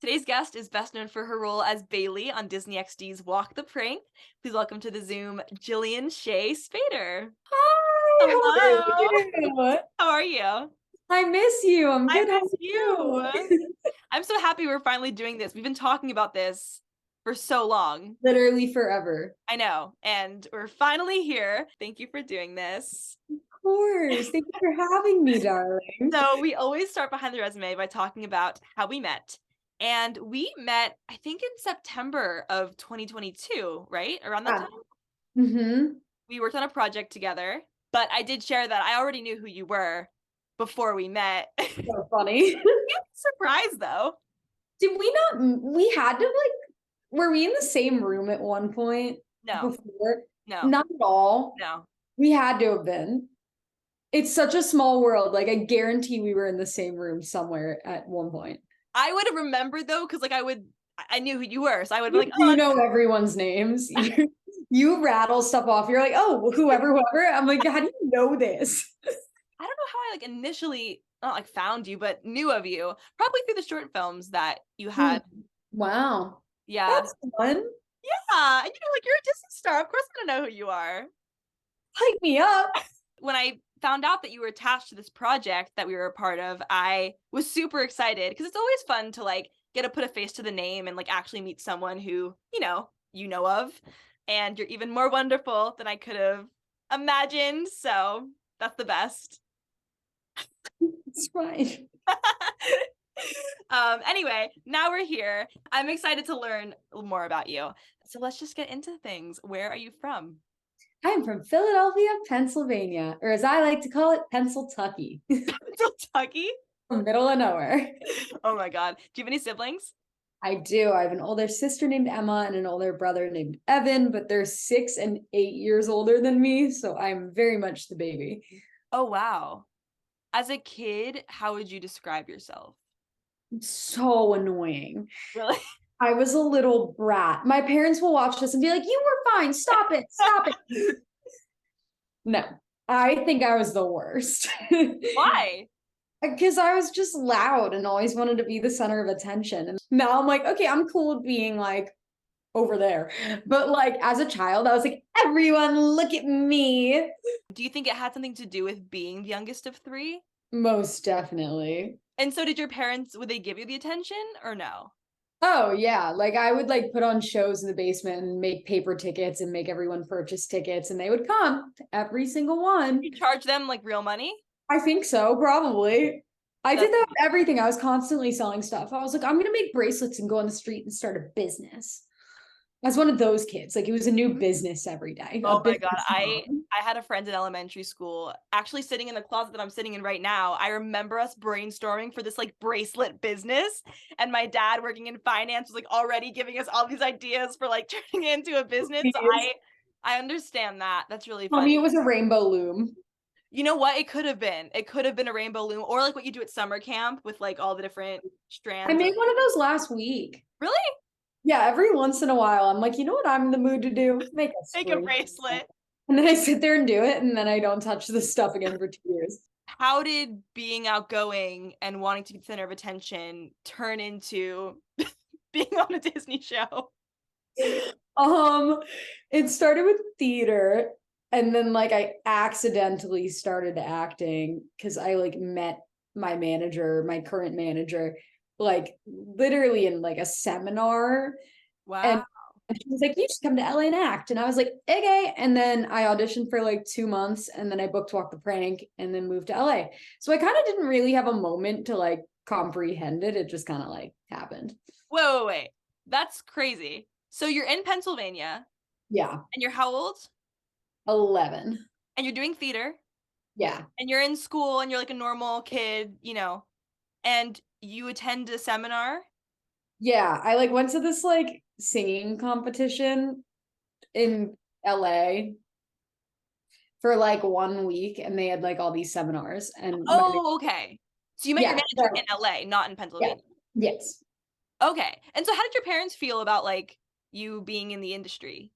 Today's guest is best known for her role as Bailey on Disney XD's Walk the Prank. Please welcome to the Zoom, Jillian Shea Spaeder. Hi, how are Hello. you? How are you? I miss you. I'm I good. How miss are you. you? I'm so happy we're finally doing this. We've been talking about this for so long. Literally forever. I know. And we're finally here. Thank you for doing this. Of course. Thank you for having me, darling. So we always start behind the resume by talking about how we met. And we met, I think, in September of 2022, right? Around that Yeah. time. Mm-hmm. We worked on a project together, but I did share that I already knew who you were before we met. So funny. Surprised though. Did we not? We had to were we in the same room at one point No, before? no, Not at all. no. We had to have been. It's such a small world. Like, I guarantee we were in the same room somewhere at one point. I would have remembered though, because I knew who you were, so I would have been You like, do know everyone's names. You rattle stuff off. You're like, oh, whoever. I'm like, how do you know this? I don't know how I like initially not like found you, but knew of you. Probably through the short films that you had. Wow. Yeah. That's fun. Yeah. And like you're a Disney star. Of course I'm gonna know who you are. Hype me up. When I found out that you were attached to this project that we were a part of, I was super excited because it's always fun to like get to put a face to the name and like actually meet someone who, you know of. And you're even more wonderful than I could have imagined. So that's the best. It's fine. Anyway, now we're here. I'm excited to learn more about you. So let's just get into things. Where are you from? I am from Philadelphia, Pennsylvania, or as I like to call it, Pennsyltucky, Kentucky? from middle of nowhere. Oh my God. Do you have any siblings? I do. I have an older sister named Emma and an older brother named Evan, but they're 6 and 8 years older than me, so I'm very much the baby. Oh, wow. As a kid, how would you describe yourself? So annoying. Really? I was a little brat. My parents will watch this and be like, you were fine. Stop it. Stop it. No, I think I was the worst. Why? Because I was just loud and always wanted to be the center of attention. And now I'm like, okay, I'm cool with being like over there. But like as a child, I was like, everyone look at me. Do you think it had something to do with being the youngest of three? Most definitely. And so did your parents, would they give you the attention or no? Oh yeah, like I would like put on shows in the basement and make paper tickets and make everyone purchase tickets and they would come to every single one. You charge them like real money? I think so, probably. I did That's that with everything. I was constantly selling stuff. I was like, I'm gonna make bracelets and go on the street and start a business. I was one of those kids. Like it was a new business every day. A Oh my God. business I had a friend in elementary school actually sitting in the closet that I'm sitting in right now. I remember us brainstorming for this like bracelet business, and my dad working in finance was like already giving us all these ideas for like turning it into a business. So I understand that. That's really Tell me it funny. was a rainbow loom. You know what? It could have been. It could have been a rainbow loom or like what you do at summer camp with like all the different I strands of. made one of those last week. Really? Yeah, every once in a while, I'm like, you know what I'm in the mood to do? Make a Make a spring. bracelet. And then I sit there and do it, and then I don't touch this stuff again for 2 years. How did being outgoing and wanting to be the center of attention turn into being on a Disney show? It started with theater, and then like I accidentally started acting because I like met my manager, my current manager, like literally in like a seminar. And Wow. she was like, you just come to LA and act. And I was like, okay. And then I auditioned for like 2 months and then I booked Walk the Prank and then moved to LA. So I kind of didn't really have a moment to like comprehend it. It just kind of like happened. Wait. That's crazy. So you're in Pennsylvania Yeah. and you're how old? 11. And you're doing theater Yeah. and you're in school and you're like a normal kid, and you attend a seminar. Yeah. I like went to this like singing competition in LA for like 1 week and they had like all these seminars and Oh, okay. So you met your yeah, manager in LA, not in yeah, Pennsylvania. yes. Okay. And so how did your parents feel about like you being in the industry?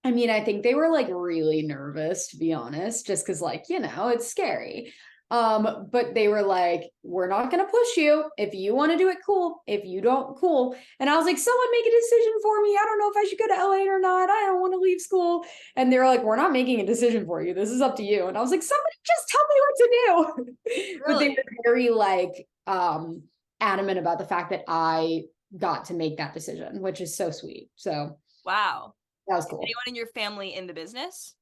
I mean, I think they were like really nervous, to be honest, just because, like, it's scary. But they were like, we're not gonna push you. If you want to do it, cool. If you don't, cool. And I was like, someone make a decision for me. I don't know if I should go to LA or not. I don't want to leave school. And they were like, we're not making a decision for you. This is up to you. And I was like, somebody just tell me what to do. But they Really? were very like adamant about the fact that I got to make that decision, which is so sweet. So Wow. that was Is cool. anyone in your family in the business?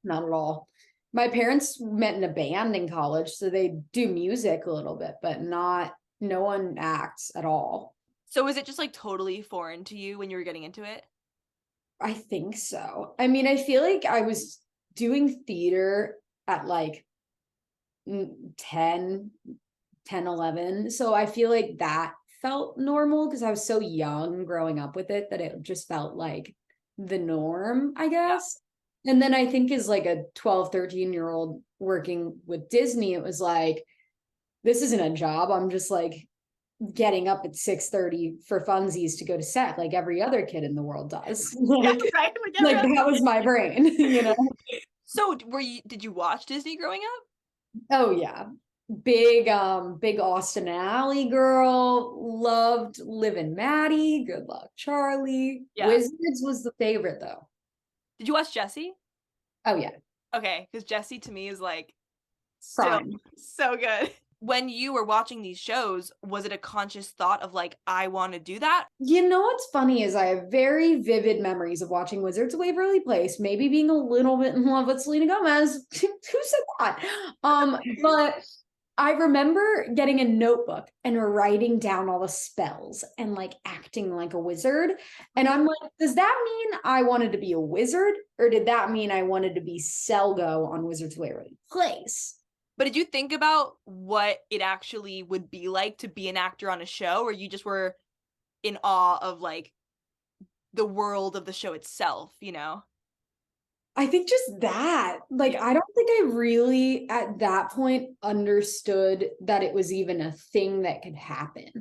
Not at all. My parents met in a band in college, so they do music a little bit, but no one acts at all. So was it just like totally foreign to you when you were getting into it? I think so. I mean, I feel like I was doing theater at like 10, 11. So I feel like that felt normal because I was so young growing up with it that it just felt like the norm, I Yeah. guess. And then I think as like a 12, 13-year-old working with Disney, it was like, this isn't a job. I'm just like getting up at 6:30 for funsies to go to set like every other kid in the world does. Yeah, like, right. like that was my brain, you know? So did you watch Disney growing up? Oh yeah. Big Austin Alley girl, loved Livin' Maddie, Good Luck Charlie. Yeah. Wizards was the favorite though. Did you watch Jessie? Oh yeah, Okay, because Jessie to me is like still prime. so good. When you were watching these shows, was it a conscious thought of like, I want to do that? You know what's funny is I have very vivid memories of watching Wizards of Waverly Place, maybe being a little bit in love with Selena Gomez. Who said that? But I remember getting a notebook and writing down all the spells and like acting like a wizard. And I'm like, does that mean I wanted to be a wizard? Or did that mean I wanted to be Selgo on Wizards of Waverly Place? But did you think about what it actually would be like to be an actor on a show, or you just were in awe of like the world of the show itself, you know? I think just that. Like, Yeah. I don't think I really at that point understood that it was even a thing that could happen.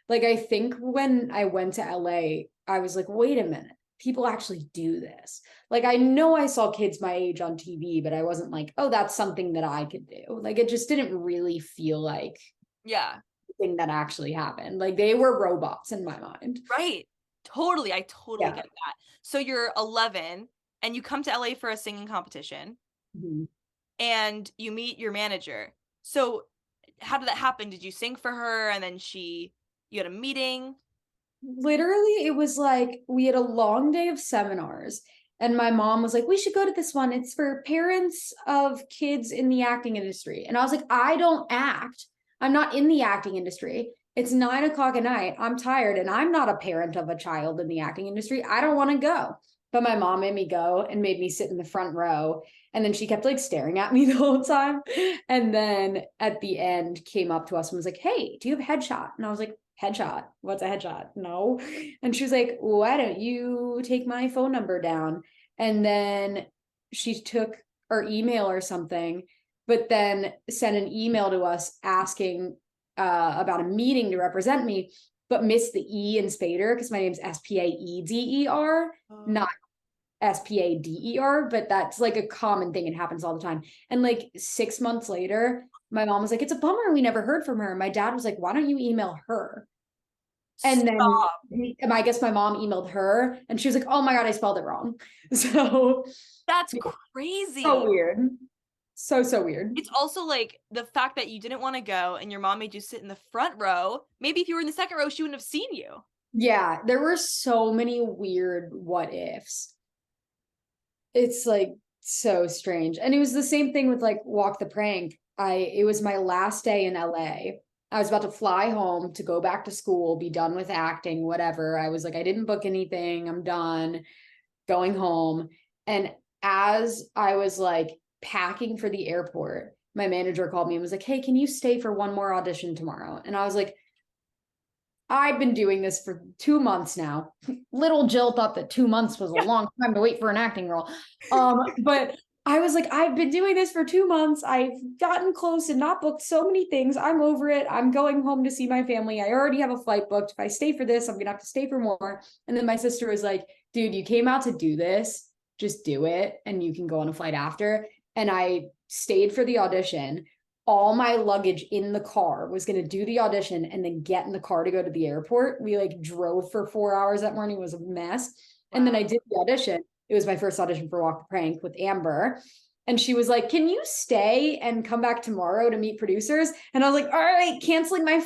Like, I think when I went to LA, I was like, wait a minute, people actually do this. Like, I know I saw kids my age on TV, but I wasn't like, oh, that's something that I could do. Like, it just didn't really feel like Yeah. a thing that actually happened. Like, they were robots in my mind. Right. Totally. I totally Yeah. get that. So you're 11 and you come to LA for a singing competition Mhm. and you meet your manager. So how did that happen? Did you sing for her and then you had a meeting? Literally, it was like we had a long day of seminars, and my mom was like, we should go to this one. It's for parents of kids in the acting industry. And I was like, I don't act. I'm not in the acting industry. It's 9 o'clock at night. I'm tired, and I'm not a parent of a child in the acting industry. I don't want to go. But my mom made me go and made me sit in the front row. And then she kept like staring at me the whole time. And then at the end came up to us and was like, hey, do you have a headshot? And I was like, headshot? What's a headshot? No. And she was like, why don't you take my phone number down? And then she took our email or something, but then sent an email to us asking about a meeting to represent me, but missed the E in Spader because my name's Spaeder, not Spader, but that's like a common thing. It happens all the time. And like 6 months later, my mom was like, it's a bummer we never heard from her. My dad was like, why don't you email her? And then Stop. I guess my mom emailed her and she was like, oh my God, I spelled it wrong. So, That's so crazy. weird. So weird. It's also like the fact that you didn't want to go and your mom made you sit in the front row. Maybe if you were in the second row, she wouldn't have seen you. Yeah, there were so many weird what ifs. It's like so strange. And it was the same thing with like Walk the Prank. It was my last day in LA. I was about to fly home to go back to school, be done with acting, whatever. I was like, I didn't book anything. I'm done going home. And as I was like packing for the airport, my manager called me and was like, hey, can you stay for one more audition tomorrow? And I was like, I've been doing this for 2 months now. Little Jill thought that 2 months was a Yeah. long time to wait for an acting role. But I was like, I've been doing this for 2 months. I've gotten close and not booked so many things. I'm over it. I'm going home to see my family. I already have a flight booked. If I stay for this, I'm gonna have to stay for more. And then my sister was like, dude, you came out to do this. Just do it. And you can go on a flight after. And I stayed for the audition, all my luggage in the car, was going to do the audition and then get in the car to go to the airport. We like drove for 4 hours that morning. It was a mess. Wow. And then I did the audition. It was my first audition for Walk the Prank with Amber. And she was like, can you stay and come back tomorrow to meet producers? And I was like, all right, canceling my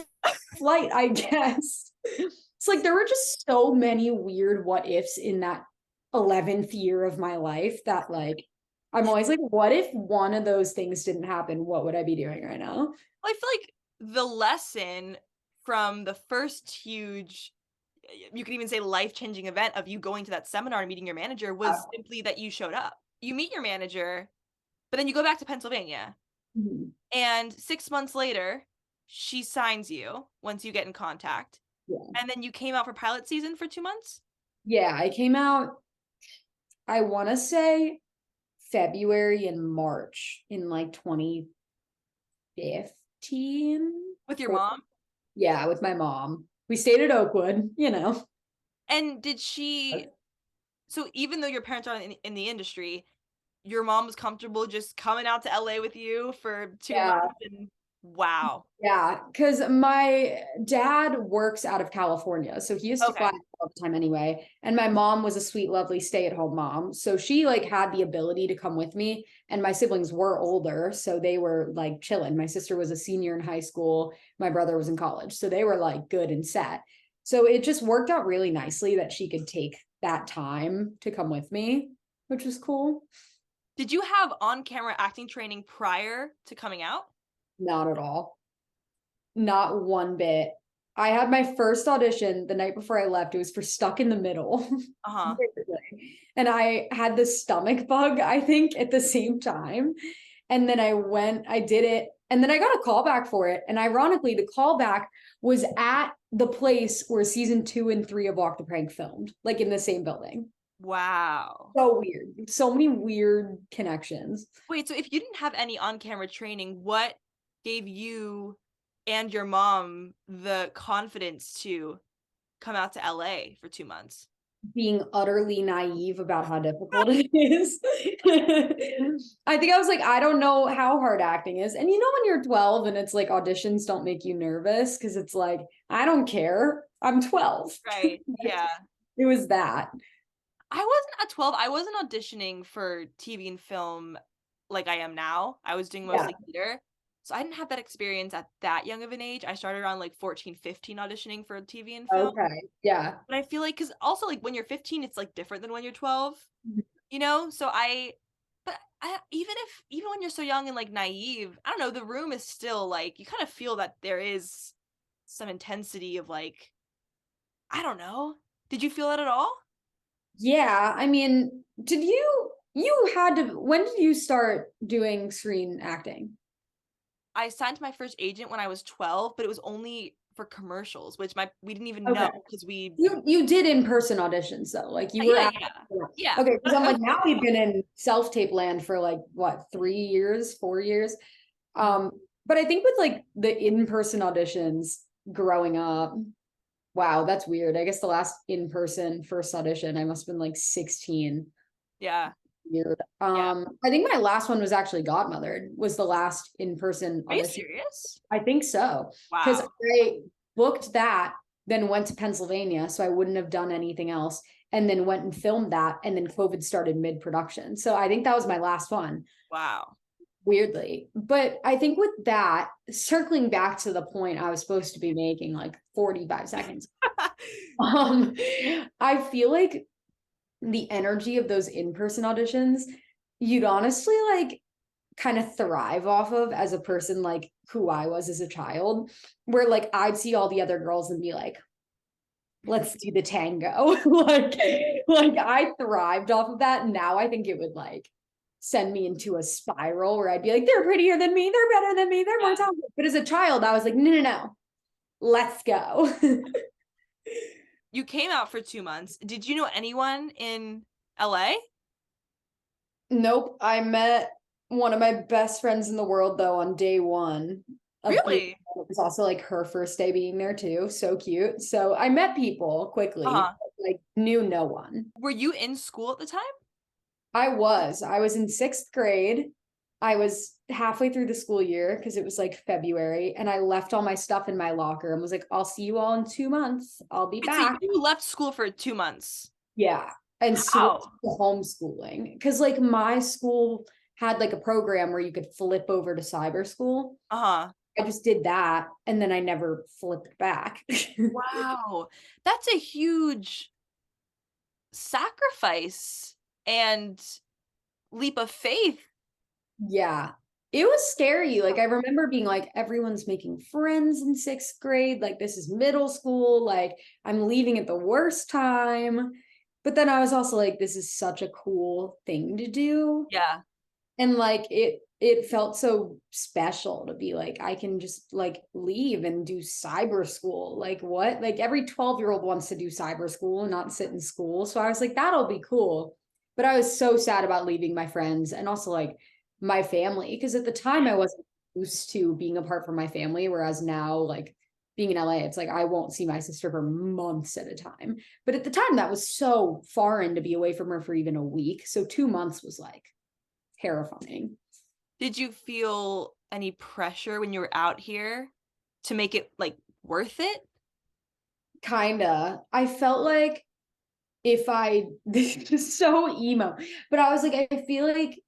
flight, I guess. It's like there were just so many weird what ifs in that 11th year of my life that like I'm always like, what if one of those things didn't happen? What would I be doing right now? I feel like the lesson from the first huge, you could even say life-changing event of you going to that seminar and meeting your manager was simply that you showed up. You meet your manager, but then you go back to Pennsylvania. Mhm. And 6 months later, she signs you once you get in contact. Yeah. And then you came out for pilot season for 2 months? Yeah, I came out, I want to say February and March in like 2015. With your mom? Yeah, with my mom. We stayed at Oakwood, you know. And did she, so even though your parents aren't in the industry, your mom was comfortable just coming out to LA with you for 2 Yeah. months? And wow. Yeah, because my dad works out of California, so he used to fly Okay. all the time anyway. And my mom was a sweet, lovely stay-at-home mom, so she like had the ability to come with me. And my siblings were older, so they were like chilling. My sister was a senior in high school, my brother was in college, so they were like good and set. So it just worked out really nicely that she could take that time to come with me, which was cool. Did you have on-camera acting training prior to coming out? Not at all. Not one bit. I had my first audition the night before I left. It was for Stuck in the Middle. Uh-huh. And I had the stomach bug, I think, at the same time. And then I went, I did it, and then I got a call back for it. And ironically, the callback was at the place where season 2 and 3 of Walk the Prank filmed, like in the same building. Wow. So weird. So many weird connections. Wait, so if you didn't have any on-camera training, what gave you and your mom the confidence to come out to LA for 2 months? Being utterly naive about how difficult it is. I think I was like, I don't know how hard acting is. And you know, when you're 12 and it's like auditions don't make you nervous because it's like, I don't care. I'm 12. Right. Yeah. It was that. I wasn't at 12. I wasn't auditioning for TV and film like I am now. I was doing mostly theater. So I didn't have that experience at that young of an age. I started around like 14, 15 auditioning for TV and film. Okay. Yeah. But I feel like, because also like when you're 15, it's like different than when you're 12, Mhm. you know? So even when you're so young and like naive, I don't know, the room is still like, you kind of feel that there is some intensity of like, I don't know. Did you feel that at all? Yeah. I mean, you had to, when did you start doing screen acting? I signed my first agent when I was 12, but it was only for commercials, which we didn't even Okay. know because we. You did in-person auditions though, like you were Yeah, yeah. Okay, because I'm like, now we've been in self-tape land for like what, 3 years, 4 years. But I think with like the in-person auditions growing up, wow, that's weird. I guess the last in-person first audition, I must have been like 16. Yeah. Weird. Yeah. I think my last one was actually Godmothered, was the last in-person Are you audition. serious? I think so. Because Wow. I booked that, then went to Pennsylvania, so I wouldn't have done anything else, and then went and filmed that, and then COVID started mid-production. So I think that was my last one. Wow. Weirdly. But I think with that, circling back to the point I was supposed to be making, like 45 seconds. I feel like the energy of those in-person auditions, you'd honestly like kind of thrive off of as a person like who I was as a child, where like I'd see all the other girls and be like, let's do the tango. like I thrived off of that. Now I think it would like send me into a spiral where I'd be like, they're prettier than me, they're better than me, they're more talented. But as a child, I was like, no, let's go. You came out for 2 months. Did you know anyone in LA? Nope. I met one of my best friends in the world though on day one. Really? It was also like her first day being there too. So cute. So I met people quickly, like knew no one. Were you in school at the time? I was in 6th grade. I was halfway through the school year because it was like February, and I left all my stuff in my locker and was like, I'll see you all in 2 months. I'll be Wait, so back. you left school for 2 months. Yeah. And switched How? to homeschooling. Because like my school had like a program where you could flip over to cyber school. Uh-huh. I just did that and then I never flipped back. Wow. That's a huge sacrifice and leap of faith. Yeah. It was scary. Like I remember being like, everyone's making friends in 6th grade. Like this is middle school. Like I'm leaving at the worst time. But then I was also like, this is such a cool thing to do. Yeah. And like it felt so special to be like, I can just like leave and do cyber school. Like what? Like every 12-year-old wants to do cyber school and not sit in school. So I was like, that'll be cool. But I was so sad about leaving my friends and also like my family. Because at the time I wasn't used to being apart from my family. Whereas now, like being in LA, it's like I won't see my sister for months at a time. But at the time that was so foreign to be away from her for even a week. So 2 months was like terrifying. Did you feel any pressure when you were out here to make it like worth it? Kinda. I felt like if I this is so emo, but I was like, I feel like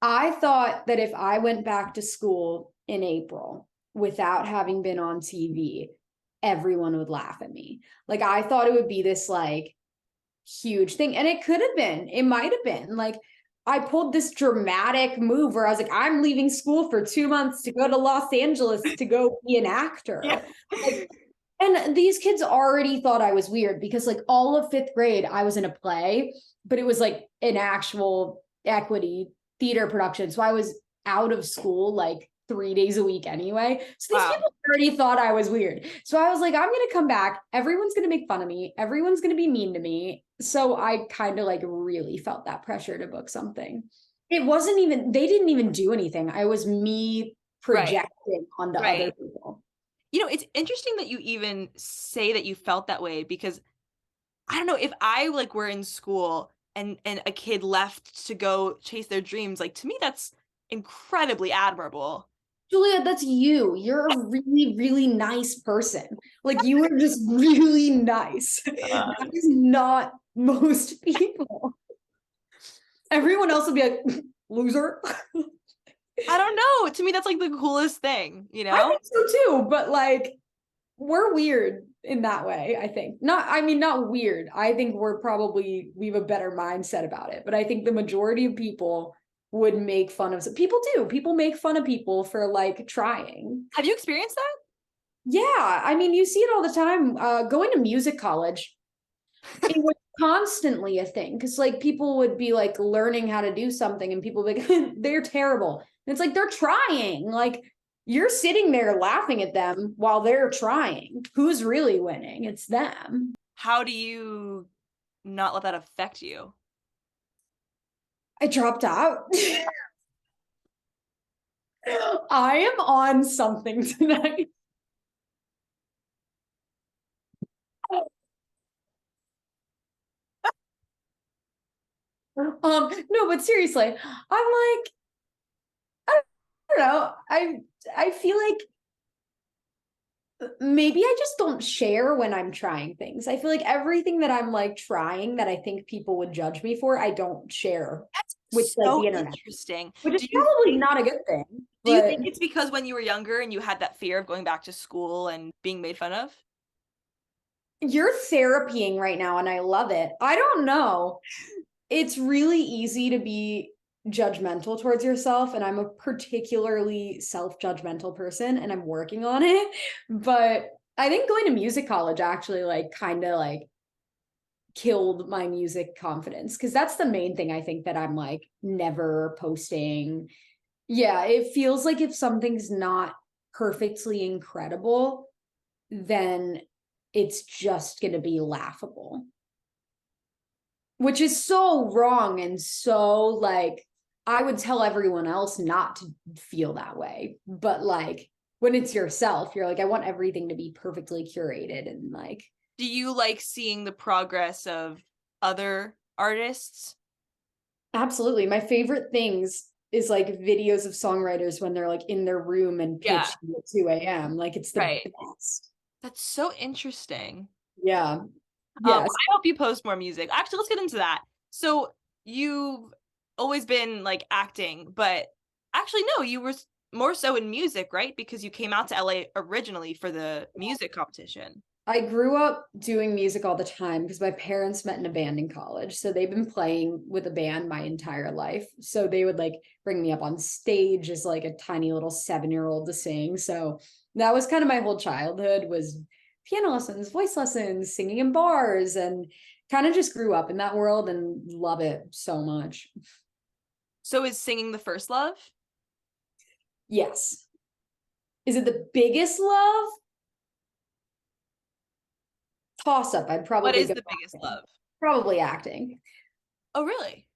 I thought that if I went back to school in April without having been on TV, everyone would laugh at me. Like I thought it would be this like huge thing. And it could have been, it might have been like I pulled this dramatic move where I was like, I'm leaving school for 2 months to go to Los Angeles to go be an Yeah. actor. Like, and these kids already thought I was weird because like all of 5th grade, I was in a play, but it was like an actual equity theater production. So I was out of school like 3 days a week anyway. So these Wow. people already thought I was weird. So I was like, I'm gonna come back. Everyone's gonna make fun of me. Everyone's gonna be mean to me. So I kind of like really felt that pressure to book something. It wasn't even, they didn't even do anything. I was me Right. projecting onto other Right. people. You know, it's interesting that you even say that you felt that way because I don't know if I like were in school and a kid left to go chase their dreams, like to me that's incredibly admirable. Julia, that's you. You're a really, really nice person. Like you are just really nice. That is not most people. Everyone else would be like, loser. I don't know. To me that's like the coolest thing, you I know? think so too, but like we're weird in that way, I think. Not, I mean, not weird. I think we have a better mindset about it. But I think the majority of people would make fun of people do. People make fun of people for like trying. Have you experienced that? Yeah, I mean, you see it all the time. Going to music college, it was constantly a thing because like people would be like learning how to do something and people would be like, they're terrible. And it's like they're trying. Like you're sitting there laughing at them while they're trying. Who's really winning? It's them. How do you not let that affect you? I dropped out. I am on something tonight. No, but seriously, I'm like, I don't know. I feel like maybe I just don't share when I'm trying things. I feel like everything that I'm like trying that I think people would judge me for, I don't share with like So the internet, interesting. which is probably not a good thing. Do you But think it's because when you were younger and you had that fear of going back to school and being made fun of? you're therapying right now and I love it. I don't know. It's really easy to be judgmental towards yourself, and I'm a particularly self-judgmental person and I'm working on it. But I think going to music college actually like kind of like killed my music confidence because that's the main thing I think that I'm like never posting. Yeah, it feels like if something's not perfectly incredible, then it's just going to be laughable, which is so wrong and so like I would tell everyone else not to feel that way. But like when it's yourself, you're like, I want everything to be perfectly curated and like, Do you like seeing the progress of other artists? Absolutely. My favorite things is like videos of songwriters when they're like in their room and Yeah, pitching at 2 a.m. Like it's the right. best. That's so interesting. Yeah. Yes. I hope you post more music. Actually, let's get into that. So you've always been like acting, but actually no, you were more so in music, right? Because you came out to LA originally for the music competition. I grew up doing music all the time because my parents met in a band in college. So they've been playing with a band my entire life. So they would like bring me up on stage as like a tiny little 7-year-old to sing. So that was kind of my whole childhood was piano lessons, voice lessons, singing in bars, and kind of just grew up in that world and love it so much. So is singing the first love? Yes. Is it the biggest love? Toss up. I'd What probably is go the biggest acting. love? Probably acting. Oh, really?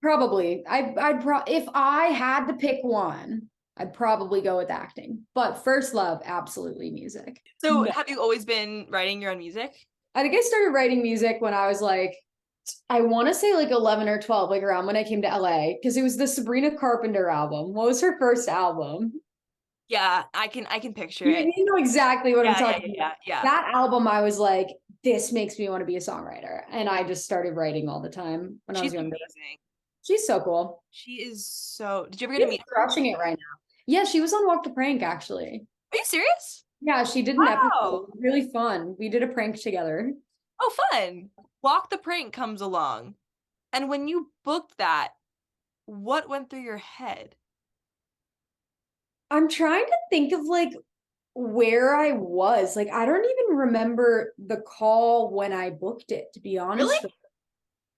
Probably. If I had to pick one, I'd probably go with acting. But first love, absolutely music. So No. have you always been writing your own music? I think I started writing music when I was like, I want to say like 11 or 12, like around when I came to LA, because it was the Sabrina Carpenter album. What was her first album? Yeah, I can picture You, it. you know exactly what I'm Yeah, yeah, talking yeah, about. yeah, yeah. That album, I was like, this makes me want to be a songwriter. And I just started writing all the time when I She's was younger. amazing. She's so cool. She is so. Did you ever get to She's meet her? crushing it right now. Yeah, she was on Walk the Prank actually. Are you serious? Yeah, she did an episode. It Wow. was really fun. We did a prank together. Oh, fun. Walk the Prank comes along. And when you booked that, what went through your head? I'm trying to think of like where I was. Like, I don't even remember the call when I booked it, to be Really? honest.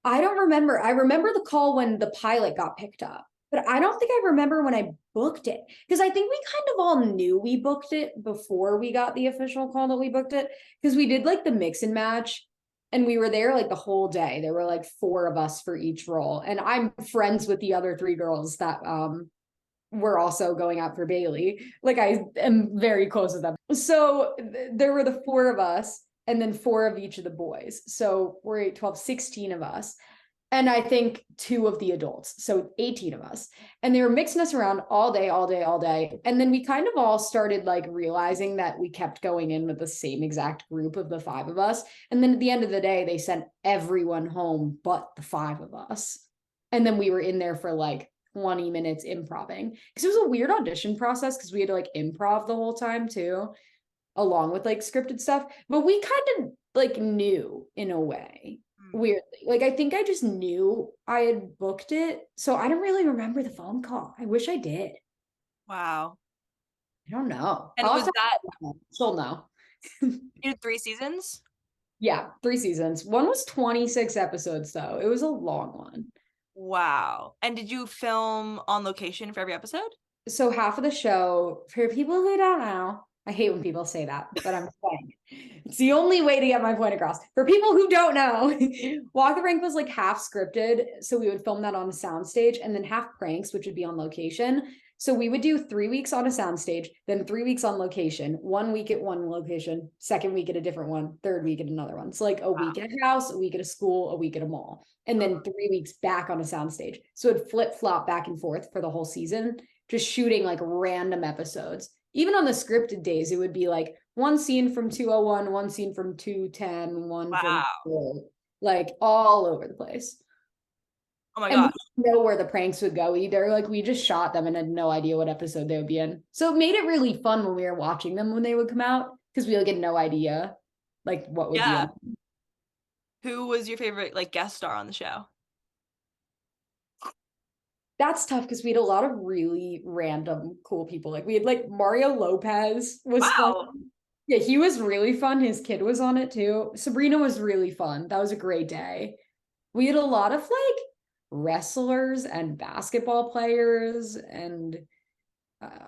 I don't remember. I remember the call when the pilot got picked up, but I don't think I remember when I booked it because I think we kind of all knew we booked it before we got the official call that we booked it because we did like the mix and match and we were there like the whole day. There were like 4 of us for each role. And I'm friends with the other 3 girls that were also going out for Bailey. Like I am very close with them. So there were the 4 of us and then 4 of each of the boys. So we're 8, 12, 16 of us. And I think 2 of the adults. So 18 of us. And they were mixing us around all day, all day, all day. And then we kind of all started like realizing that we kept going in with the same exact group of the 5 of us. And then at the end of the day, they sent everyone home but the 5 of us. And then we were in there for like 20 minutes improving because it was a weird audition process because we had to like improv the whole time too, along with like scripted stuff. But we kind of like knew in a way, Mm. weirdly. Like I think I just knew I had booked it. So I don't really remember the phone call. I wish I did. Wow. I don't know. And I'll have was to that she'll know. you did 3 seasons? Yeah, 3 seasons. One was 26 episodes though. It was a long one. Wow. And did you film on location for every episode? So half of the show, for people who don't know, I hate when people say that, but I'm saying it's the only way to get my point across. For people who don't know, Walk the Rank was like half scripted. So we would film that on a soundstage and then half pranks, which would be on location. So we would do 3 weeks on a soundstage, then 3 weeks on location, 1 week at one location, second week at a different one, third week at another one. So like a week at a house, a week at a school, a week at a mall, and then 3 weeks back on a soundstage. So it'd flip flop back and forth for the whole season, just shooting like random episodes. Even on the scripted days, it would be like one scene from 201, one scene from 210, one from Wow. like all over the place. Oh my And we gosh. didn't know where the pranks would go either. Like we just shot them and had no idea what episode they would be in. So it made it really fun when we were watching them when they would come out because we like had no idea like what would be Yeah. in. Who was your favorite like guest star on the show? That's tough because we had a lot of really random cool people. Like we had like Mario Lopez was fun. Wow. Yeah, he was really fun. His kid was on it too. Sabrina was really fun. That was a great day. We had a lot of like wrestlers and basketball players and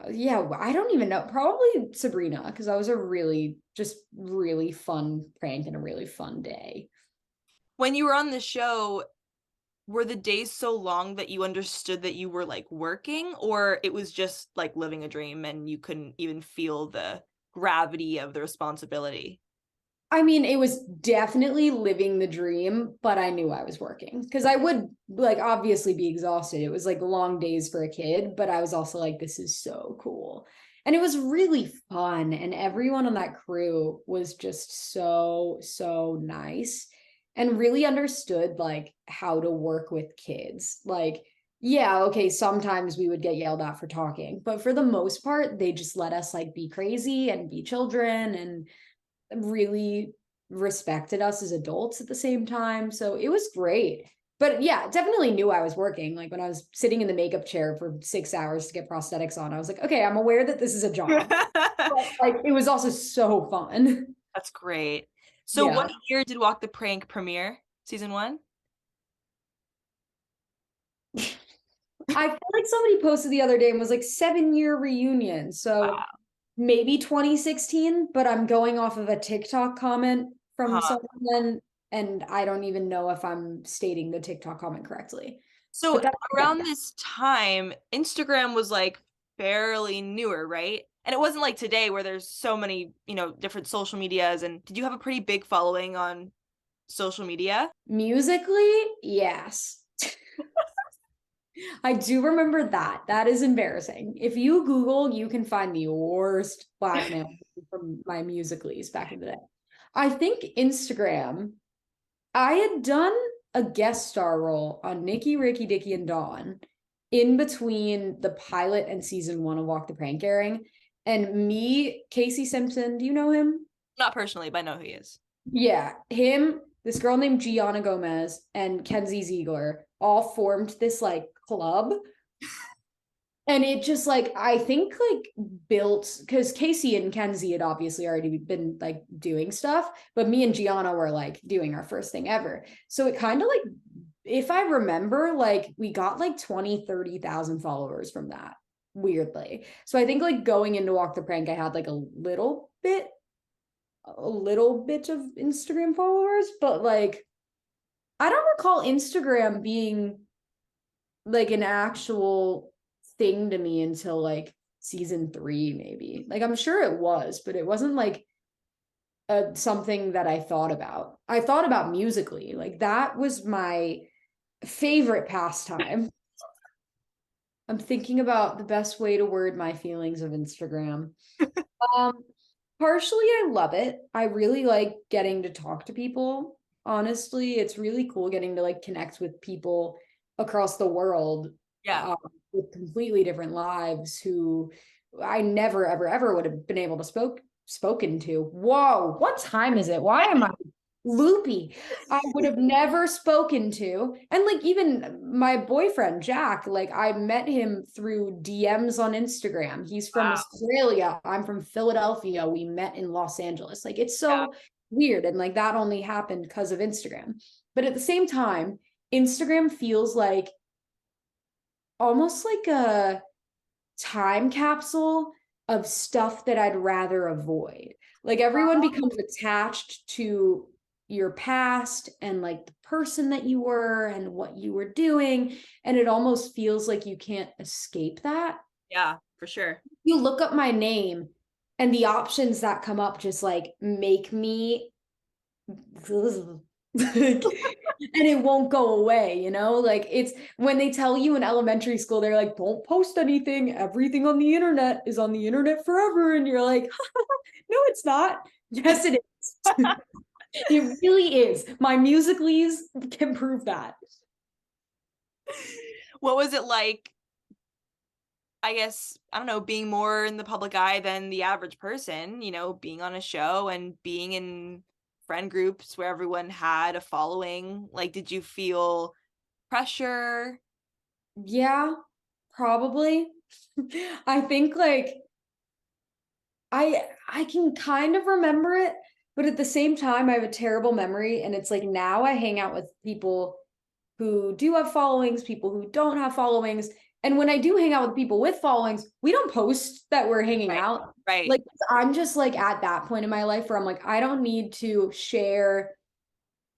yeah, I don't even know. Probably Sabrina because that was a really just really fun prank and a really fun day. When you were on the show, were the days so long that you understood that you were like working, or it was just like living a dream and you couldn't even feel the gravity of the responsibility? I mean, it was definitely living the dream, but I knew I was working because I would like obviously be exhausted. It was like long days for a kid, but I was also like, this is so cool. And it was really fun. And everyone on that crew was just so, so nice and really understood like how to work with kids. Like, yeah, okay, sometimes we would get yelled at for talking, but for the most part, they just let us like be crazy and be children and really respected us as adults at the same time. So it was great. But yeah, definitely knew I was working. Like when I was sitting in the makeup chair for 6 hours to get prosthetics on, I was like, okay, I'm aware that this is a job. But like it was also so fun. That's great. So what Yeah. year did Walk the Prank premiere? Season 1? I feel like somebody posted the other day and was like 7-year reunion. So Wow. maybe 2016, but I'm going off of a TikTok comment from Uh-huh. someone, and I don't even know if I'm stating the TikTok comment correctly. So But that's around this time, Instagram was like fairly newer, right? And it wasn't like today where there's so many, different social medias. And did you have a pretty big following on social media? musically, yes. I do remember that. That is embarrassing. If you Google, you can find the worst blackmail from my musicallys back in the day. I think Instagram, I had done a guest star role on Nikki, Ricky, Dicky, and Dawn in between the pilot and season 1 of Walk the Prank airing. And me, Casey Simpson, do you know him? Not personally, but I know who he is. Yeah, him, this girl named Gianna Gomez, and Kenzie Ziegler all formed this like club. And it just like, I think like built, because Casey and Kenzie had obviously already been like doing stuff, but me and Gianna were like doing our first thing ever. So it kind of like, if I remember, like we got like 20, 30,000 followers from that, weirdly. So I think like going into Walk the Prank, I had like a little bit of Instagram followers, but like I don't recall Instagram being like an actual thing to me until like season 3 maybe. Like I'm sure it was, but it wasn't like something that I thought about. I thought about musically. Like that was my favorite pastime. I'm thinking about the best way to word my feelings of Instagram. Um, partially, I love it. I really like getting to talk to people. Honestly, it's really cool getting to like connect with people across the world Yeah. uh, with completely different lives who I never, ever, ever would have been able to spoken to. Whoa, what time is it? Why am I loopy? I would have never spoken to. And like even my boyfriend, Jack, like I met him through DMs on Instagram. He's from Wow. Australia. I'm from Philadelphia. We met in Los Angeles. Like it's Yeah. so weird. And like that only happened because of Instagram. But at the same time, Instagram feels like almost like a time capsule of stuff that I'd rather avoid. Like everyone becomes attached to your past and like the person that you were and what you were doing. And it almost feels like you can't escape that. Yeah, for sure. You look up my name and the options that come up just like make me and it won't go away, like it's when they tell you in elementary school they're like don't post anything, everything on the internet is on the internet forever, and you're like no it's not. Yes it is. It really is. My musicallys can prove that. What was it like, I guess, I don't know, being more in the public eye than the average person, being on a show and being in friend groups where everyone had a following? Like, did you feel pressure? Yeah, probably. I think like I can kind of remember it, but at the same time I have a terrible memory, and it's like now I hang out with people who do have followings, people who don't have followings. And when I do hang out with people with followings, we don't post that we're hanging Right. out. Right. Like I'm just like at that point in my life where I'm like, I don't need to share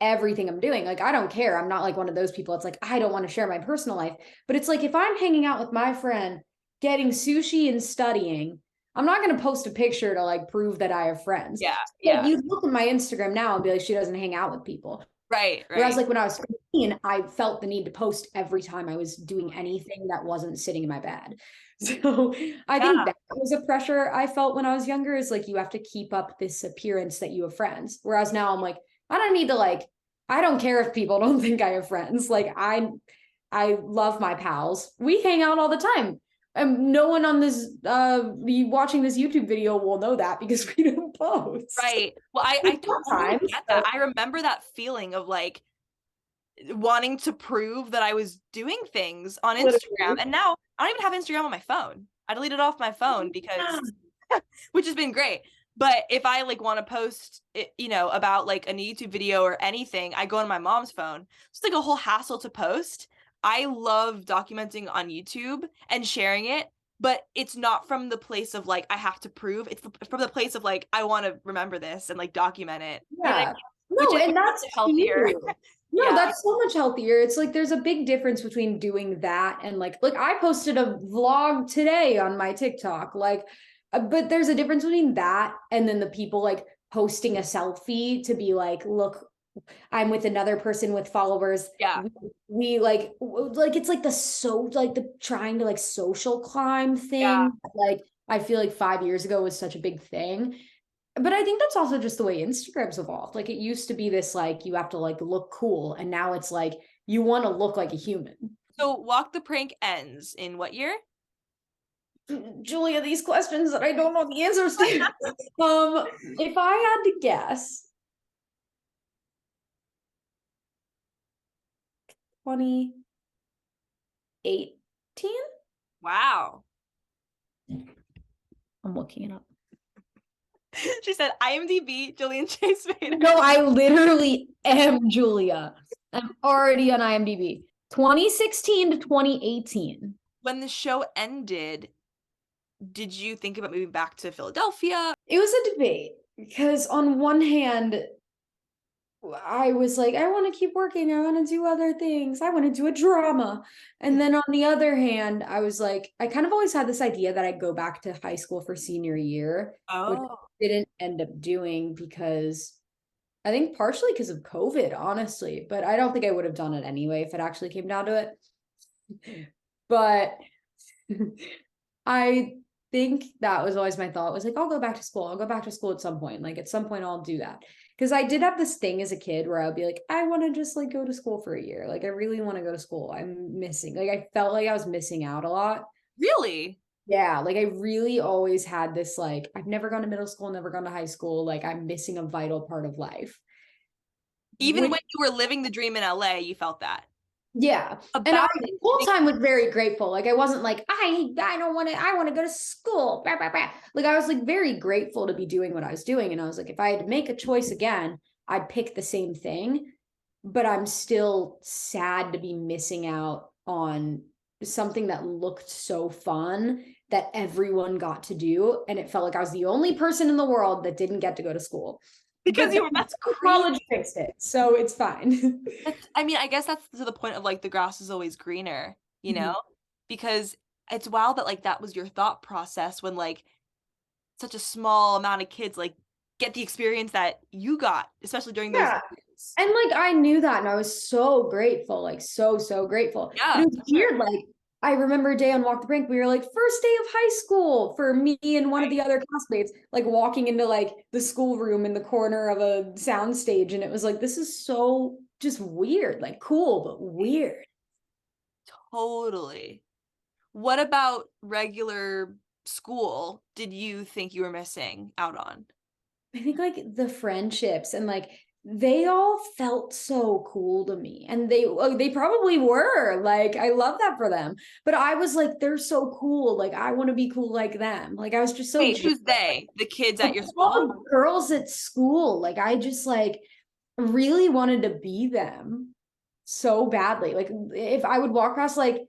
everything I'm doing. Like I don't care. I'm not like one of those people. It's like I don't want to share my personal life. But it's like if I'm hanging out with my friend, getting sushi and studying, I'm not going to post a picture to like prove that I have friends. Yeah. Like you look at my Instagram now and be like, she doesn't hang out with people. Right. Whereas like when I was 15, I felt the need to post every time I was doing anything that wasn't sitting in my bed. So I think that was a pressure I felt when I was younger, is like you have to keep up this appearance that you have friends. Whereas now I'm like, I don't need to like, I don't care if people don't think I have friends. Like I love my pals. We hang out all the time. And no one on this watching this YouTube video will know that because we don't post. Right. Well, I totally get that. I remember that feeling of like wanting to prove that I was doing things on Instagram. And now I don't even have Instagram on my phone. I deleted off my phone because which has been great. But if I like want to post it, you know, about like a YouTube video or anything, I go on my mom's phone. It's like a whole hassle to post. I love documenting on YouTube and sharing it, but it's not from the place of like I have to prove. It's from the place of like I want to remember this and like document it. Yeah. You know what I mean? No, which and that's healthier. No, yeah. That's so much healthier. It's like there's a big difference between doing that and like I posted a vlog today on my TikTok, like, but there's a difference between that and then the people like posting a selfie to be like, look, I'm with another person with followers. Yeah. We like it's like the trying to like social climb thing. Yeah. Like I feel like 5 years ago was such a big thing. But I think that's also just the way Instagram's evolved. Like it used to be this like you have to like look cool, and now it's like you want to look like a human. So Walk the Prank ends in what year? Julia, these questions that I don't know the answers to. If I had to guess, 2018. Wow. I'm looking it up. She said, IMDb, Jillian Shea Spaeder. No, I literally am Julia. I'm already on IMDb. 2016 to 2018. When the show ended, did you think about moving back to Philadelphia? It was a debate because on one hand, I was like, I want to keep working. I want to do other things. I want to do a drama. And then on the other hand, I was like, I kind of always had this idea that I'd go back to high school for senior year, which didn't end up doing because I think partially because of COVID, honestly, but I don't think I would have done it anyway if it actually came down to it. But I think that was always my thought, was like, I'll go back to school. I'll go back to school at some point. Like at some point I'll do that. Because I did have this thing as a kid where I'll be like, I want to just like go to school for a year. Like I really want to go to school. I'm missing, like I felt like I was missing out a lot. Really? Yeah, like I really always had this like, I've never gone to middle school, never gone to high school. Like I'm missing a vital part of life. Even when you were living the dream in LA, you felt that. Yeah. And I the whole time was very grateful. Like I wasn't like, I don't want to, I want to go to school. Bah, bah, bah. Like I was like very grateful to be doing what I was doing. And I was like, if I had to make a choice again, I'd pick the same thing. But I'm still sad to be missing out on something that looked so fun that everyone got to do. And it felt like I was the only person in the world that didn't get to go to school. Because that's college fixed it, so it's fine. I mean, I guess that's to the point of like the grass is always greener, you know, because it's wild that like that was your thought process when like such a small amount of kids like get the experience that you got, especially during those years. And like I knew that, and I was so grateful, like so grateful. Yeah, but it was weird. Like I remember a day on Walk the Brink, we were like first day of high school for me and one of the other classmates, like walking into like the schoolroom in the corner of a sound stage. And it was like, this is so just weird, like cool, but weird. Totally. What about regular school did you think you were missing out on? I think like the friendships and like they all felt so cool to me, and they probably were, like I love that for them, but I was like, they're so cool, like I want to be cool like them. Like I was just so who's they? The kids at your school? All the girls at school. Like I just like really wanted to be them so badly. Like if I would walk past like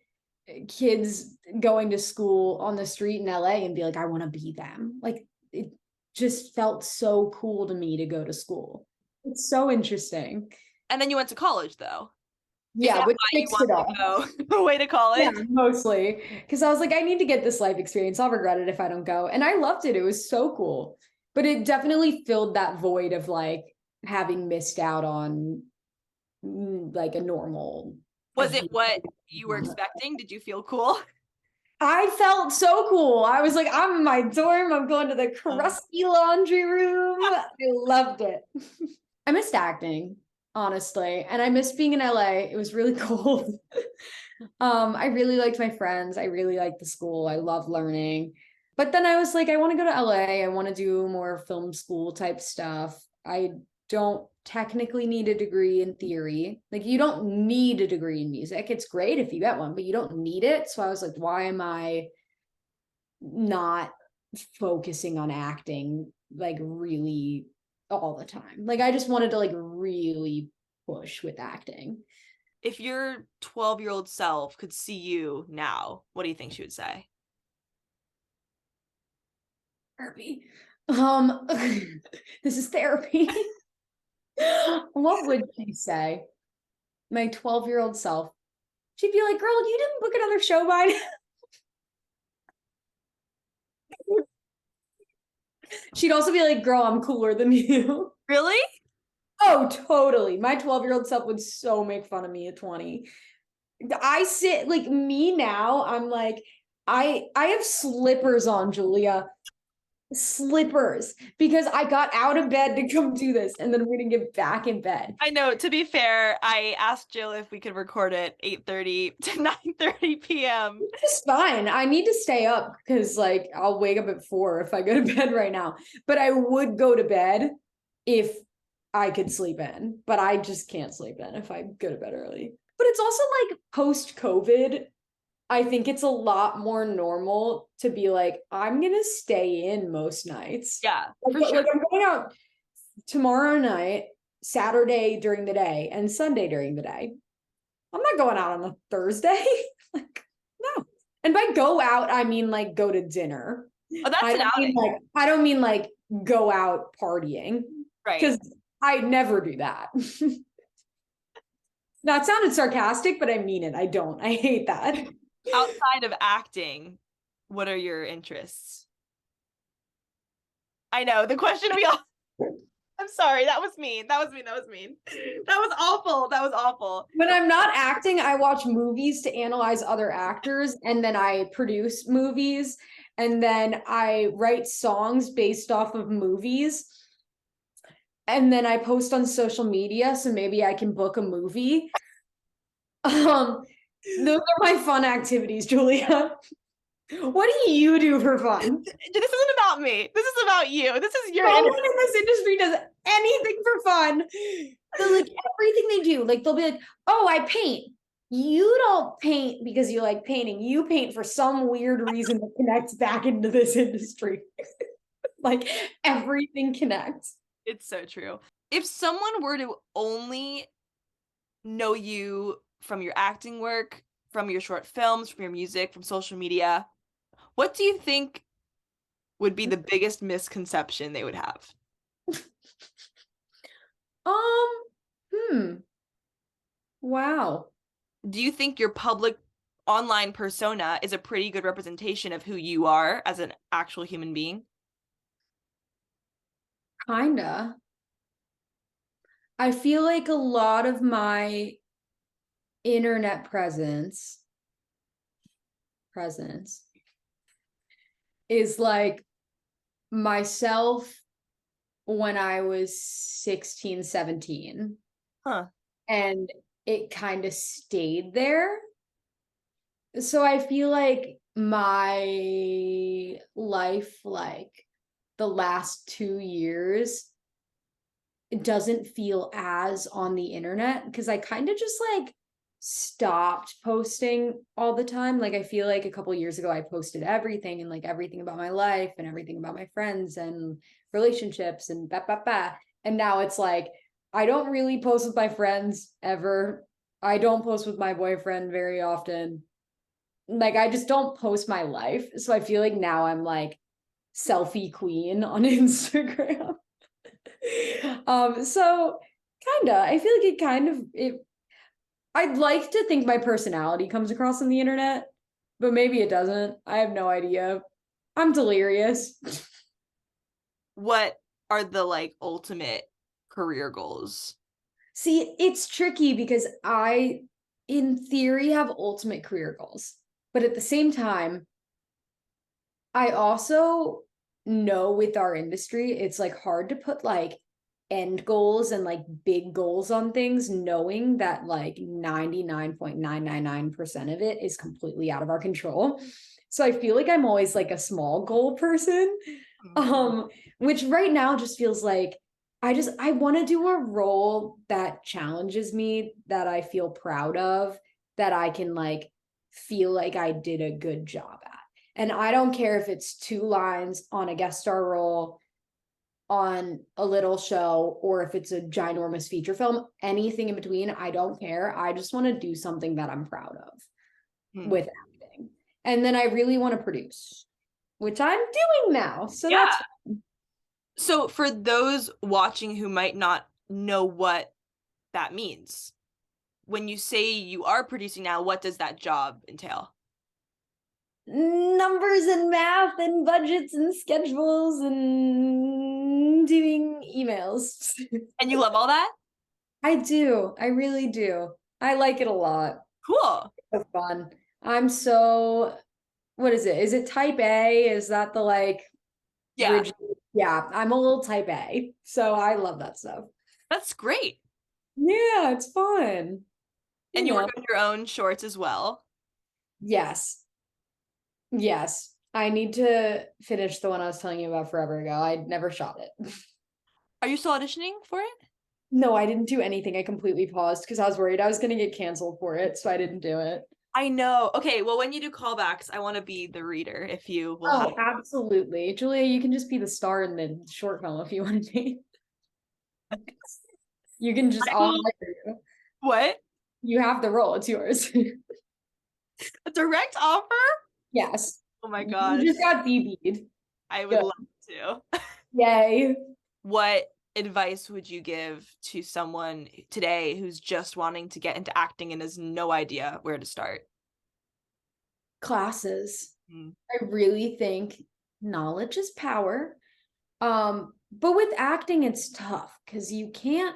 kids going to school on the street in LA and be like, I want to be them. Like it just felt so cool to me to go to school. It's so interesting. And then you went to college though. Is Yeah, that which why you fixed it want all. to go away to Yeah, college? mostly. Because I was like, I need to get this life experience. I'll regret it if I don't go. And I loved it. It was so cool. But it definitely filled that void of like having missed out on like a normal Was it what you were education. expecting? Did you feel cool? I felt so cool. I was like, I'm in my dorm. I'm going to the crusty laundry room. I loved it. I missed acting, honestly. And I missed being in LA. It was really cold. I really liked my friends. I really liked the school. I love learning. But then I was like, I want to go to LA. I want to do more film school type stuff. I don't technically need a degree in theory. Like, you don't need a degree in music. It's great if you get one, but you don't need it. So I was like, why am I not focusing on acting like really all the time? Like, I just wanted to like really push with acting. If your 12-year-old self could see you now, what do you think she would say? Therapy. This is therapy. What would she say? My 12-year-old self. She'd be like, girl, you didn't book another show by now. She'd also be like, girl, I'm cooler than you. Really? Oh, totally. My 12-year-old self would so make fun of me at 20. I sit like me now, I'm like, I have slippers on, Julia. Slippers, because I got out of bed to come do this, and then we're gonna get back in bed. I know, to be fair, I asked Jill if we could record at 8:30 to 9:30 p.m. It's fine. I need to stay up because like I'll wake up at 4 if I go to bed right now. But I would go to bed if I could sleep in, but I just can't sleep in if I go to bed early. But it's also like post COVID, I think it's a lot more normal to be like, I'm gonna stay in most nights. Yeah, Like, for sure. like I'm going out tomorrow night, Saturday during the day, and Sunday during the day. I'm not going out on a Thursday. Like, no. And by go out, I mean like go to dinner. Oh, that's an outing. I don't mean like go out partying. Right. Because I never do that. That sounded sarcastic, but I mean it. I don't. I hate that. Outside of acting, what are your interests? I know, the question we all I'm sorry, that was mean. That was mean. That was mean. That was awful. That was awful. When I'm not acting, I watch movies to analyze other actors, and then I produce movies, and then I write songs based off of movies. And then I post on social media, so maybe I can book a movie. Those are my fun activities, Julia. What do you do for fun? This isn't about me. This is about you. This is your No one in this industry does anything for fun. They're like everything they do. Like they'll be like, "Oh, I paint." You don't paint because you like painting. You paint for some weird reason that connects back into this industry. Like everything connects. It's so true. If someone were to only know you from your acting work, from your short films, from your music, from social media, what do you think would be the biggest misconception they would have? Hmm. Wow. Do you think your public online persona is a pretty good representation of who you are as an actual human being? Kinda. I feel like a lot of my internet presence is like myself when I was 16, 17. Huh. And it kind of stayed there. So I feel like my life, like the last 2 years, it doesn't feel as on the internet because I kind of just like stopped posting all the time. Like I feel like a couple years ago I posted everything and like everything about my life and everything about my friends and relationships and bah. And now it's like I don't really post with my friends ever. I don't post with my boyfriend very often. Like I just don't post my life. So I feel like now I'm like selfie queen on Instagram. So kinda. I feel like it I'd like to think my personality comes across on the internet, but maybe it doesn't. I have no idea. I'm delirious. What are the like ultimate career goals? See, it's tricky because I, in theory, have ultimate career goals. But at the same time, I also know with our industry, it's like hard to put like end goals and like big goals on things, knowing that like 99.999% of it is completely out of our control. So I feel like I'm always like a small goal person. Which right now just feels like I want to do a role that challenges me, that I feel proud of, that I can like feel like I did a good job at. And I don't care if it's 2 lines on a guest star role on a little show or if it's a ginormous feature film, anything in between, I don't care. I just want to do something that I'm proud of with acting. And then I really want to produce, which I'm doing now. So Yeah. that's So for those watching who might not know what that means, when you say you are producing now, what does that job entail? numbers and math and budgets and schedules and doing emails. And you love all that? I do. I really do. I like it a lot. Cool. So fun. I'm so, what is it? Is it type A? Is that the like Yeah, rigid? Yeah, I'm a little type A. So I love that stuff. that's great. Yeah, it's fun. And you work on your own shorts as well. Yes. Yes. I need to finish the one I was telling you about forever ago. I never shot it. Are you still auditioning for it? No, I didn't do anything. I completely paused because I was worried I was going to get canceled for it. So I didn't do it. I know. Okay, well, when you do callbacks, I want to be the reader if you will have. Oh, absolutely. Julia, you can just be the star in the short film if you want to be. You can just, I'll hire you. What? You have the role. It's yours. A direct offer? Yes. Oh my You gosh. just got DB'd. I would love to. Yay. What advice would you give to someone today who's just wanting to get into acting and has no idea where to start? Classes. I really think knowledge is power. But with acting, it's tough because you can't,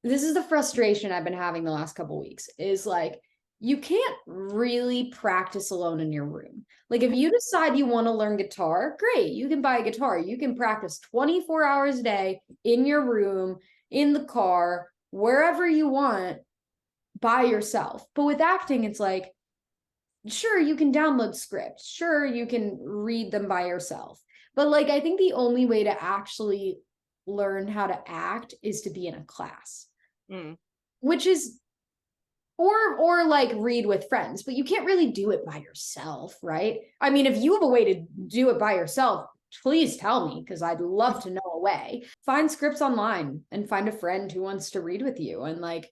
this is the frustration I've been having the last couple weeks, is like you can't really practice alone in your room. Like if you decide you want to learn guitar, great, you can buy a guitar. You can practice 24 hours a day in your room, in the car, wherever you want by yourself. But with acting, it's like, sure, you can download scripts. Sure, you can read them by yourself. But like I think the only way to actually learn how to act is to be in a class. Which is or like read with friends, but you can't really do it by yourself, right? I mean, if you have a way to do it by yourself, please tell me because I'd love to know a way. Find scripts online and find a friend who wants to read with you and like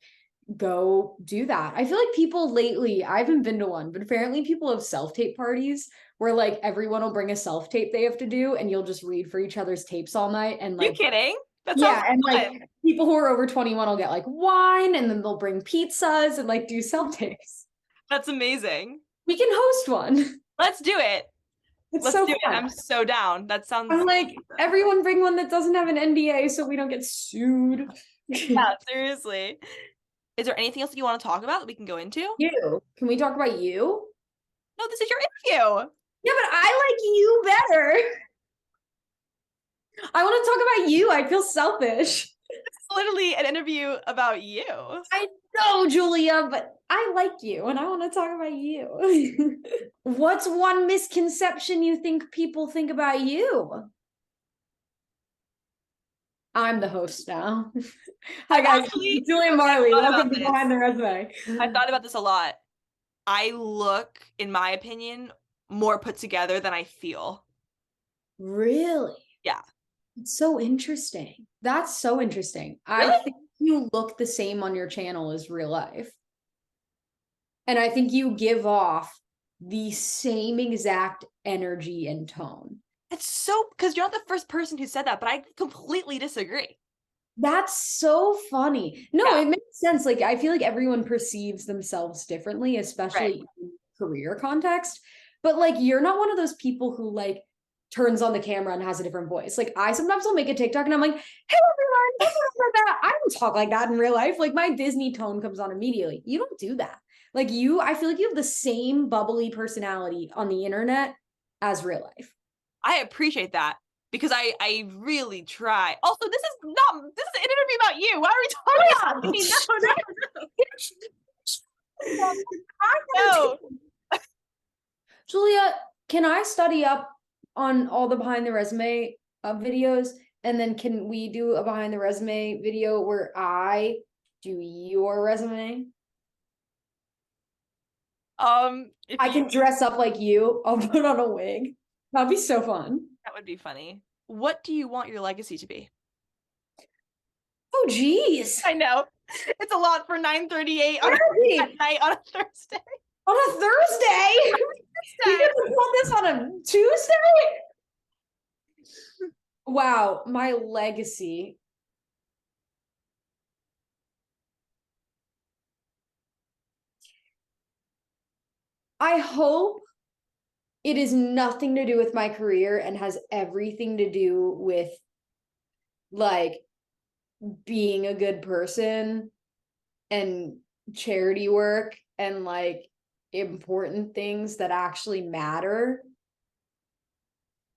go do that. I feel like people lately, I haven't been to one, but apparently people have self-tape parties where like everyone will bring a self-tape they have to do and you'll just read for each other's tapes all night and like You kidding? That yeah, sounds and fun. like people who are over 21 will get like wine and then they'll bring pizzas and like do self-tapes. That's amazing. We can host one. Let's do it. It's Let's so do fun. it. I'm so down. That sounds I'm like, everyone bring one that doesn't have an NDA so we don't get sued. Yeah, seriously. Is there anything else that you want to talk about that we can go into? You. Can we talk about you? No, this is your interview. Yeah, but I like you better. I want to talk about you. I feel selfish. It's literally an interview about you. I know, Julia, but I like you and I want to talk about you. What's one misconception you think people think about you? I'm the host now. Hi guys, Actually, Jillian Marley. thought Welcome about to this. Behind the Resume. I thought about this a lot. I look, in my opinion, more put together than I feel. Really? Yeah. It's so interesting. That's so interesting. Really? I think you look the same on your channel as real life. And I think you give off the same exact energy and tone. It's so, because you're not the first person who said that, but I completely disagree. That's so funny. No, Yeah. it makes sense. Like, I feel like everyone perceives themselves differently, Right. especially in career context. But like, you're not one of those people who like turns on the camera and has a different voice. Like, I sometimes will make a TikTok and I'm like, hey everyone, that. I don't talk like that in real life. Like, my Disney tone comes on immediately. You don't do that. Like, I feel like you have the same bubbly personality on the internet as real life. I appreciate that because I really try. Also, this is an interview about you. Why are we talking about me? No, no. Julia, can I study up on all the behind the resume videos? And then can we do a behind the resume video where I do your resume? I can dress up like you. I'll put on a wig. That'd be so fun. That would be funny. What do you want your legacy to be? Oh, geez. I know. It's a lot for 9:38 at night on a Thursday. On a Thursday? You get to pull this on a Tuesday? Wow, my legacy. I hope it is nothing to do with my career and has everything to do with like being a good person and charity work and like important things that actually matter.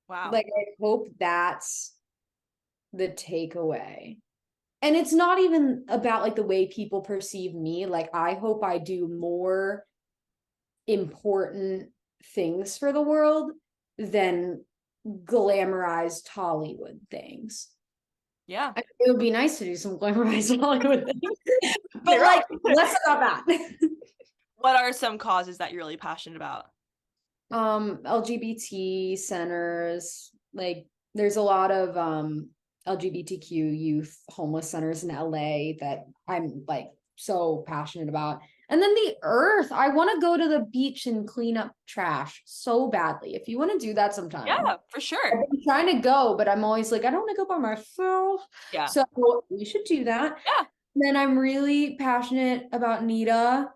Wow. Like, I hope that's the takeaway. And it's not even about like the way people perceive me. Like, I hope I do more important things for the world than glamorized Hollywood things. Yeah. It would be nice to do some glamorized Hollywood things. But like, less about that. What are some causes that you're really passionate about? LGBT centers. Like, there's a lot of LGBTQ youth homeless centers in LA that I'm like so passionate about. And then the earth. I want to go to the beach and clean up trash so badly. If you want to do that sometime. Yeah, for sure. I've been trying to go, but I'm always like, I don't want to go by myself. Yeah. So we should do that. Yeah. Then I'm really passionate about NIDA.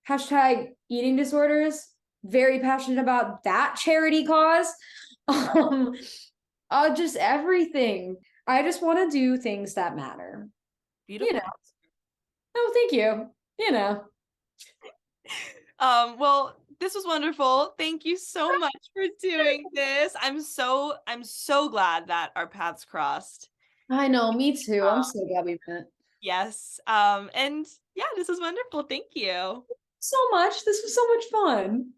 Hashtag eating disorders. Very passionate about that charity cause. Just everything. I just want to do things that matter. Beautiful. You know. Oh, thank you. You know. Well, this was wonderful. Thank you so much for doing this. I'm so glad that our paths crossed. I know, me too. I'm so glad we met. Yes. And yeah, this was wonderful. Thank you so much. This was so much fun.